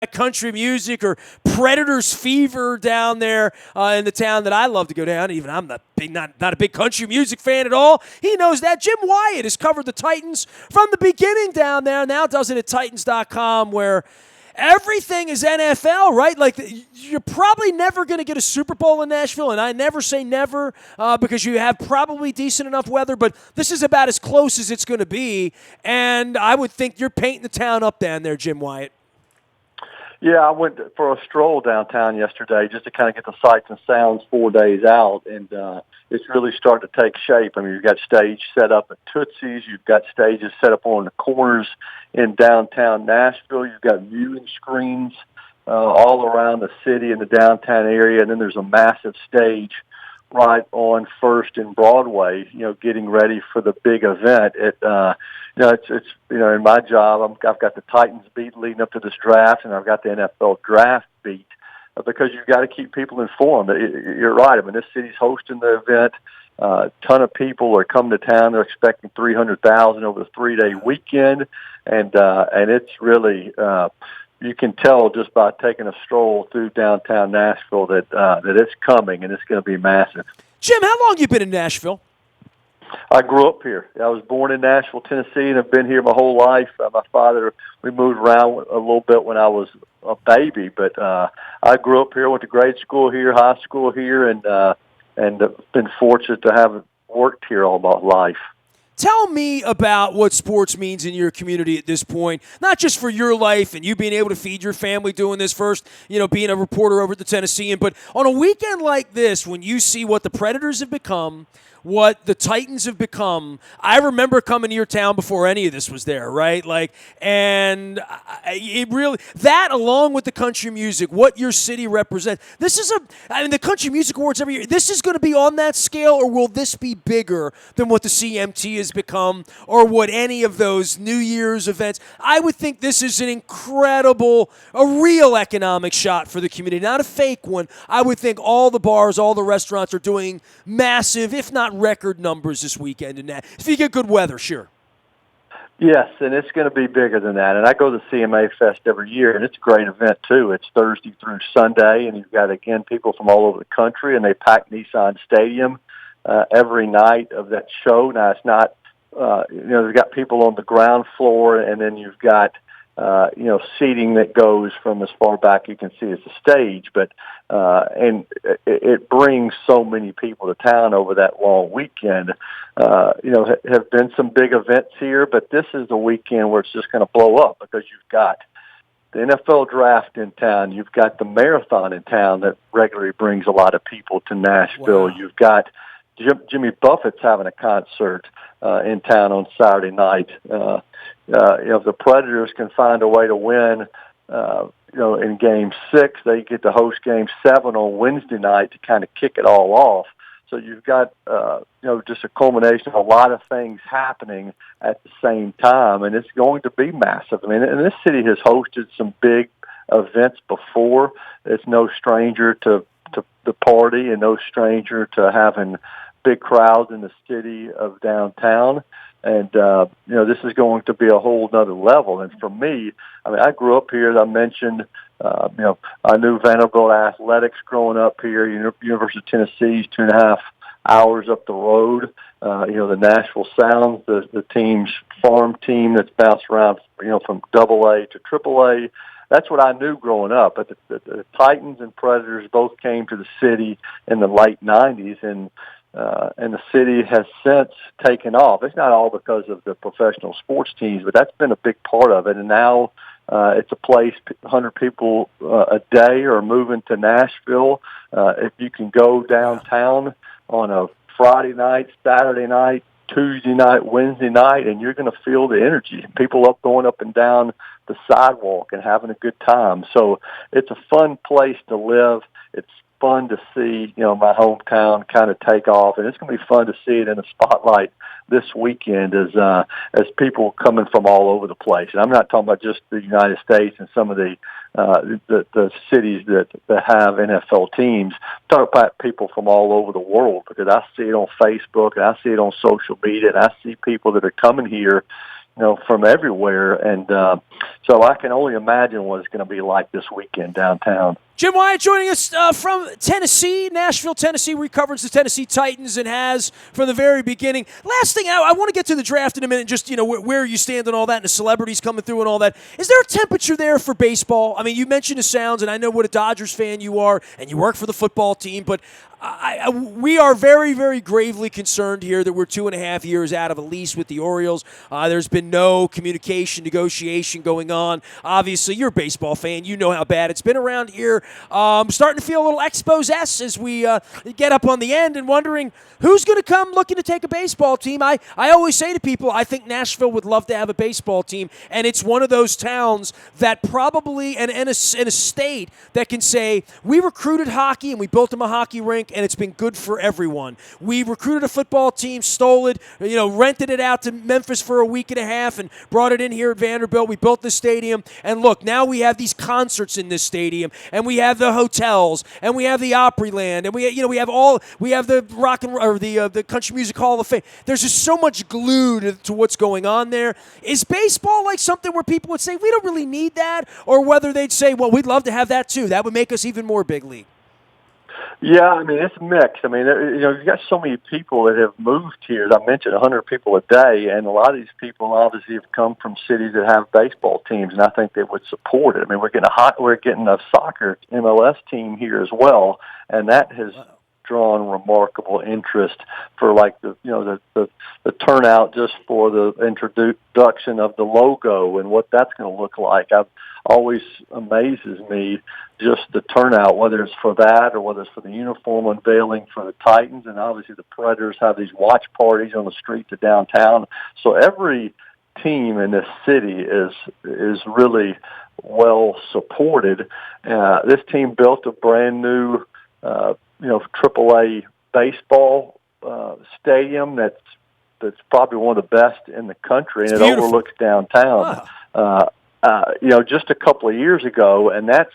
country music or Predators fever down there in the town that I love to go down. Even I'm not a big country music fan at all. He knows that. Jim Wyatt has covered the Titans from the beginning down there. Now does it at Titans.com, where everything is NFL, right? Like, you're probably never going to get a Super Bowl in Nashville, and I never say never because you have probably decent enough weather, but this is about as close as it's going to be, and I would think you're painting the town up down there, Jim Wyatt. Yeah, I went for a stroll downtown yesterday just to kind of get the sights and sounds 4 days out, and it's really starting to take shape. I mean, you've got stage set up at Tootsie's. You've got stages set up on the corners in downtown Nashville. You've got viewing screens all around the city in the downtown area, and then there's a massive stage right on First and Broadway, getting ready for the big event. It's in my job, I've got the Titans beat leading up to this draft, and I've got the NFL draft beat because you've got to keep people informed. You're right. I mean, this city's hosting the event. A ton of people are coming to town. They're expecting 300,000 over the 3-day weekend, and it's really you can tell just by taking a stroll through downtown Nashville that it's coming, and it's going to be massive. Jim, how long have you been in Nashville? I grew up here. I was born in Nashville, Tennessee, and I've been here my whole life. My father, we moved around a little bit when I was a baby, but I grew up here, went to grade school here, high school here, and been fortunate to have worked here all my life. Tell me about what sports means in your community at this point, not just for your life and you being able to feed your family doing this first, being a reporter over at the Tennessean, but on a weekend like this, when you see what the Predators have become, what the Titans have become. I remember coming to your town before any of this was there, right? And it really, that along with the country music, what your city represents, the Country Music Awards every year, this is going to be on that scale, or will this be bigger than what the CMT has become, or what any of those New Year's events? I would think this is an incredible, a real economic shot for the community, not a fake one. I would think all the bars, all the restaurants are doing massive, if not record numbers this weekend in that. If you get good weather, sure. Yes, and it's going to be bigger than that. And I go to the CMA Fest every year, and it's a great event, too. It's Thursday through Sunday, and you've got, again, people from all over the country, and they pack Nissan Stadium every night of that show. Now, it's not, they've got people on the ground floor, and then you've got, seating that goes from as far back you can see as the stage. But and it brings so many people to town over that long weekend. Have been some big events here, but this is the weekend where it's just going to blow up because you've got the NFL draft in town. You've got the marathon in town that regularly brings a lot of people to Nashville. Wow. You've got Jimmy Buffett's having a concert in town on Saturday night. If the Predators can find a way to win, in Game 6, they get to host Game 7 on Wednesday night to kind of kick it all off. So you've got, just a culmination of a lot of things happening at the same time, and it's going to be massive. I mean, and this city has hosted some big events before. It's no stranger to the party and no stranger to having big crowds in the city of downtown. And, this is going to be a whole nother level. And for me, I mean, I grew up here, as I mentioned. I knew Vanderbilt Athletics growing up here. University of Tennessee's 2.5 hours up the road. The Nashville Sounds, the team's farm team that's bounced around, from AA to AAA. That's what I knew growing up. But the Titans and Predators both came to the city in the late 90s, and the city has since taken off. It's not all because of the professional sports teams, but that's been a big part of it. And now it's a place 100 people a day are moving to Nashville. If you can go downtown on a Friday night, Saturday night, Tuesday night, Wednesday night, and you're going to feel the energy. People going up and down the sidewalk and having a good time. So it's a fun place to live. It's fun to see, my hometown kind of take off, and it's going to be fun to see it in the spotlight this weekend as people coming from all over the place. And I'm not talking about just the United States and some of the cities that have NFL teams. I'm talking about people from all over the world, because I see it on Facebook and I see it on social media, and I see people that are coming here, from everywhere. And so I can only imagine what it's going to be like this weekend downtown. Jim Wyatt joining us from Tennessee, Nashville, Tennessee, where he covers the Tennessee Titans and has from the very beginning. Last thing, I want to get to the draft in a minute, just, where you stand and all that, and the celebrities coming through and all that. Is there a temperature there for baseball? I mean, you mentioned the Sounds, and I know what a Dodgers fan you are, and you work for the football team, but we are very, very gravely concerned here that we're 2.5 years out of a lease with the Orioles. There's been no communication, negotiation going on. Obviously, you're a baseball fan. You know how bad it's been around here. Starting to feel a little expose as we get up on the end and wondering who's going to come looking to take a baseball team. I always say to people, I think Nashville would love to have a baseball team, and it's one of those towns that probably, and a state that can say, we recruited hockey and we built them a hockey rink, and it's been good for everyone. We recruited a football team, stole it, rented it out to Memphis for a week and a half and brought it in here at Vanderbilt. We built the stadium, and look, now we have these concerts in this stadium, and we have the hotels, and we have the Opryland, and we have the rock and or the Country Music Hall of Fame. There's just so much glue to what's going on there. Is baseball like something where people would say we don't really need that, or whether they'd say, well, we'd love to have that too. That would make us even more big league. Yeah, I mean, it's mixed. I mean, you've got so many people that have moved here. As I mentioned, 100 people a day, and a lot of these people obviously have come from cities that have baseball teams, and I think they would support it. I mean, we're getting a soccer MLS team here as well, and that has drawn remarkable interest for the turnout just for the introduction of the logo and what that's going to look like. Always amazes me just the turnout, whether it's for that or whether it's for the uniform unveiling for the Titans, and obviously the Predators have these watch parties on the street to downtown. So every team in this city is really well supported. This team built a brand new AAA baseball stadium that's probably one of the best in the country, and it overlooks downtown. Wow. Just a couple of years ago, and that's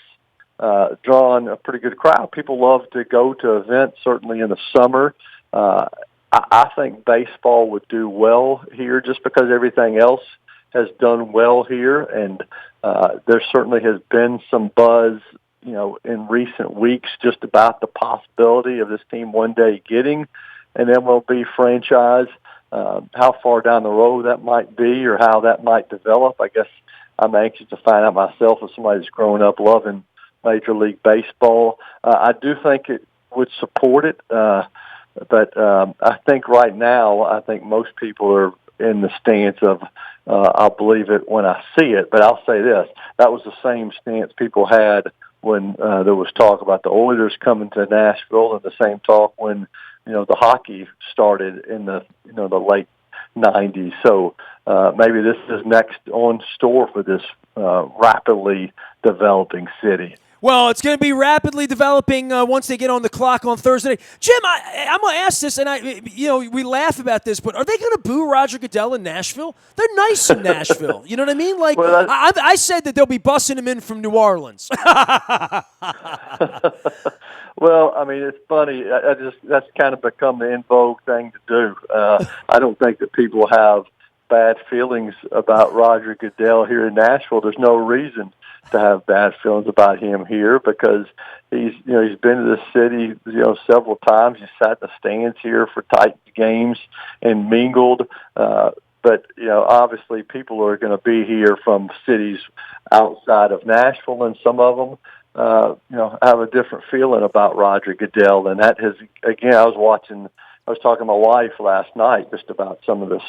drawn a pretty good crowd. People love to go to events, certainly in the summer. I think baseball would do well here just because everything else has done well here, and there certainly has been some buzz, in recent weeks just about the possibility of this team one day getting an MLB franchise. How far down the road that might be or how that might develop, I guess I'm anxious to find out myself as somebody that's grown up loving Major League Baseball. I do think it would support it, but I think right now, I think most people are in the stance of I'll believe it when I see it. But I'll say this, that was the same stance people had when there was talk about the Oilers coming to Nashville, and the same talk when the hockey started in the the late 90s. So maybe this is next on store for this rapidly developing city. Well, it's going to be rapidly developing once they get on the clock on Thursday. Jim, I'm going to ask this, and we laugh about this, but are they going to boo Roger Goodell in Nashville? They're nice in Nashville. You know what I mean? Like, well, I said that they'll be bussing him in from New Orleans. Well, I mean, it's funny. That's kind of become the in vogue thing to do. I don't think that people have bad feelings about Roger Goodell here in Nashville. There's no reason to have bad feelings about him here because he's been to this city, several times. He sat in the stands here for Titans games and mingled. But, obviously people are going to be here from cities outside of Nashville, and some of them, have a different feeling about Roger Goodell. And that has, again, I was talking to my wife last night just about some of this,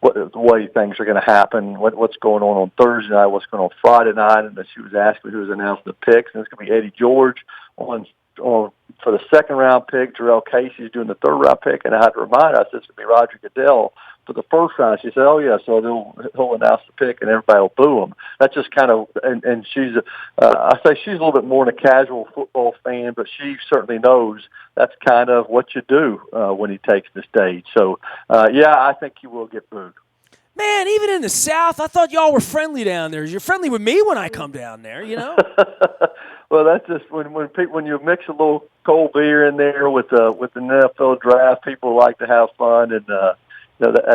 the way things are going to happen, what's going on Thursday night, what's going on Friday night, and then she was asking me who was announcing the picks, and it's going to be Eddie George on for the second-round pick, Jarrell Casey's doing the third-round pick, and I had to remind her, I said, it's going to be Roger Goodell for the first round. She said, oh, yeah, so he'll announce the pick, and everybody will boo him. That's just kind of, and she's, I say she's a little bit more than a casual football fan, but she certainly knows that's kind of what you do when he takes the stage. So, yeah, I think he will get booed. Man, even in the South, I thought y'all were friendly down there. You're friendly with me when I come down there, Well, that's just when you mix a little cold beer in there with the NFL draft, people like to have fun and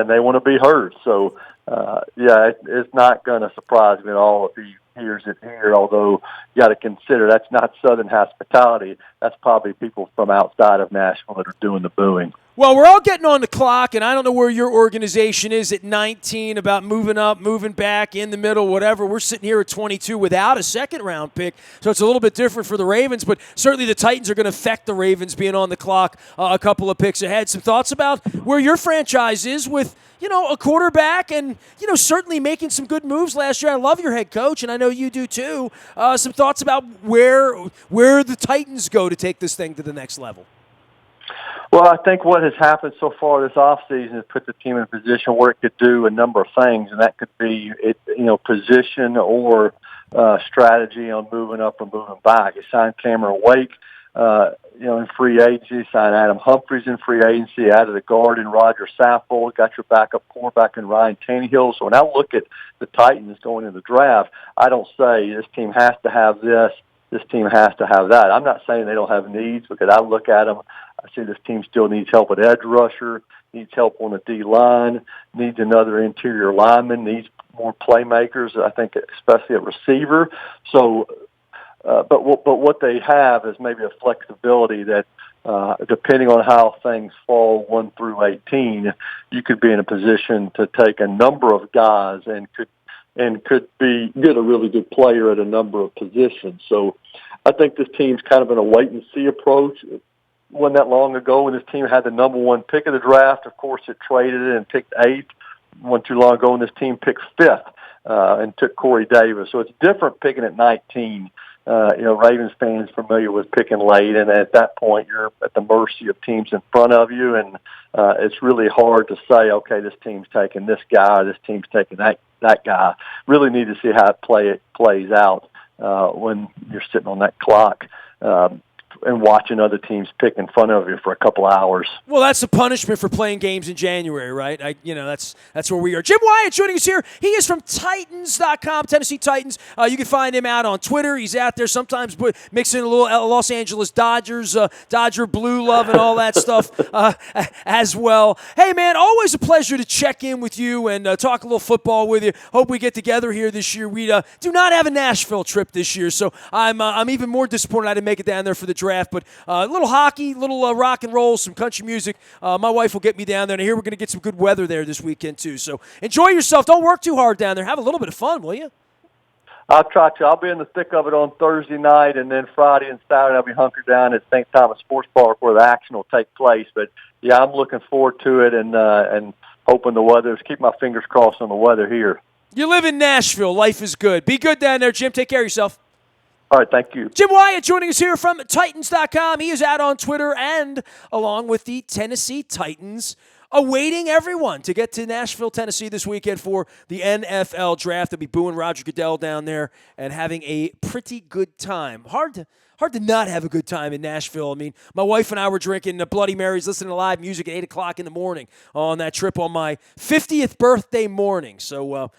they want to be heard. So it's not going to surprise me at all if he hears it here, although you got to consider that's not Southern hospitality. That's probably people from outside of Nashville that are doing the booing. Well, we're all getting on the clock, and I don't know where your organization is at 19 about moving up, moving back, in the middle, whatever. We're sitting here at 22 without a second-round pick, so it's a little bit different for the Ravens, but certainly the Titans are going to affect the Ravens being on the clock a couple of picks ahead. Some thoughts about where your franchise is with, a quarterback and, certainly making some good moves last year. I love your head coach, and I know you do too. Some thoughts about where the Titans go to take this thing to the next level. Well, I think what has happened so far this offseason has put the team in a position where it could do a number of things, and that could be, position or strategy on moving up or moving back. It signed Cameron Wake, in free agency, signed Adam Humphries in free agency, added a guard in Roger Saffold, got your backup quarterback in Ryan Tannehill. So when I look at the Titans going into the draft, I don't say this team has to have this team has to have that. I'm not saying they don't have needs, because I look at them, I see this team still needs help at edge rusher, needs help on the D-line, needs another interior lineman, needs more playmakers, I think, especially at receiver. So, but what they have is maybe a flexibility that, depending on how things fall 1 through 18, you could be in a position to take a number of guys and could get a really good player at a number of positions. So I think this team's kind of in a wait-and-see approach. It wasn't that long ago when this team had the number 1 pick of the draft. Of course, it traded it and picked 8th. Wasn't too long ago when this team picked 5th and took Corey Davis. So it's different picking at 19. Ravens fans familiar with picking late, and at that point you're at the mercy of teams in front of you, and it's really hard to say, okay, this team's taking this guy, this team's taking that guy. Really need to see how it plays out when you're sitting on that clock and watching other teams pick in front of you for a couple hours. Well, that's the punishment for playing games in January, right? That's where we are. Jim Wyatt joining us here. He is from Titans.com, Tennessee Titans. You can find him out on Twitter. He's out there sometimes mixing a little Los Angeles Dodgers, Dodger blue love and all that stuff as well. Hey, man, always a pleasure to check in with you and talk a little football with you. Hope we get together here this year. We do not have a Nashville trip this year, so I'm even more disappointed I didn't make it down there for the draft. But a little hockey, little rock and roll, some country music. My wife will get me down there, and I hear we're going to get some good weather there this weekend too. So enjoy yourself. Don't work too hard down there. Have a little bit of fun, will you? I'll try to. I'll be in the thick of it on Thursday night, and then Friday and Saturday I'll be hunkered down at St. Thomas Sports Park where the action will take place. But, yeah, I'm looking forward to it and hoping the weather. Keep my fingers crossed on the weather here. You live in Nashville. Life is good. Be good down there, Jim. Take care of yourself. All right, thank you. Jim Wyatt joining us here from Titans.com. He is out on Twitter and along with the Tennessee Titans, awaiting everyone to get to Nashville, Tennessee this weekend for the NFL draft. They'll be booing Roger Goodell down there and having a pretty good time. Hard to not have a good time in Nashville. I mean, my wife and I were drinking Bloody Marys, listening to live music at 8 o'clock in the morning on that trip on my 50th birthday morning. So,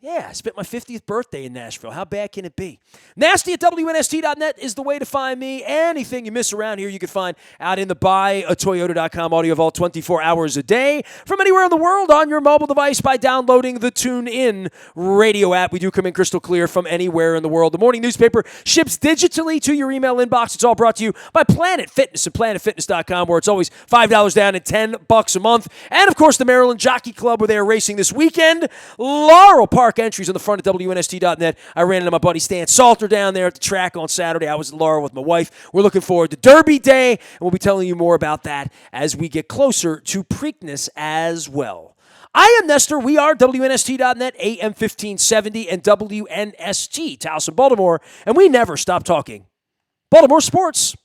yeah, I spent my 50th birthday in Nashville. How bad can it be? Nasty at WNST.net is the way to find me. Anything you miss around here, you can find out in the buyatoyota.com audio vault 24 hours a day from anywhere in the world on your mobile device by downloading the TuneIn radio app. We do come in crystal clear from anywhere in the world. The morning newspaper ships digitally to your email inbox. It's all brought to you by Planet Fitness at planetfitness.com, where it's always $5 down and $10 a month. And, of course, the Maryland Jockey Club, where they are racing this weekend. Laurel Park entries on the front of WNST.net. I ran into my buddy Stan Salter down there at the track on Saturday. I was in Laurel with my wife. We're looking forward to Derby Day, and we'll be telling you more about that as we get closer to Preakness as well. I am Nestor. We are WNST.net, AM 1570, and WNST, Towson, Baltimore, and we never stop talking Baltimore sports.